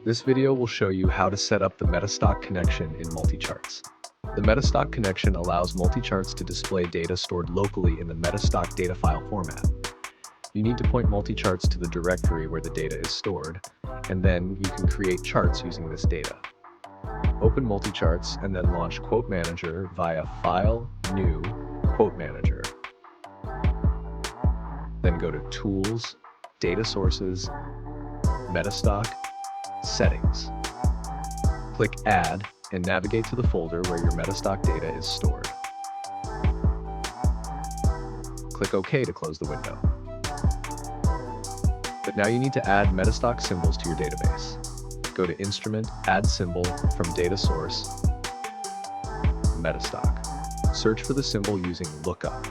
This video will show you how to set up the MetaStock connection in MultiCharts. The MetaStock connection allows MultiCharts to display data stored locally in the MetaStock data file format. You need to point MultiCharts to the directory where the data is stored, and then you can create charts using this data. Open MultiCharts and then launch Quote Manager via File, New, Quote Manager. Then go to Tools, Data Sources, MetaStock, Settings. Click Add and navigate to the folder where your MetaStock data is stored. Click OK to close the window. But now you need to add MetaStock symbols to your database. Go to Instrument, Add Symbol from Data Source, MetaStock. Search for the symbol using Lookup.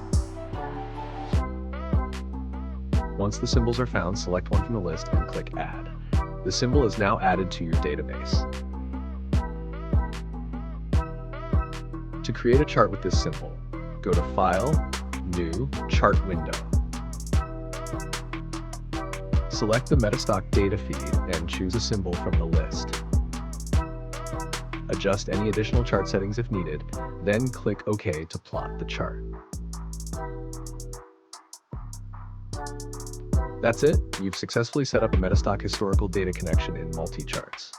Once the symbols are found, select one from the list and click Add. The symbol is now added to your database. To create a chart with this symbol, go to File, New, Chart window. Select the MetaStock data feed and choose a symbol from the list. Adjust any additional chart settings if needed, then click OK to plot the chart. That's it. You've successfully set up a MetaStock historical data connection in MultiCharts.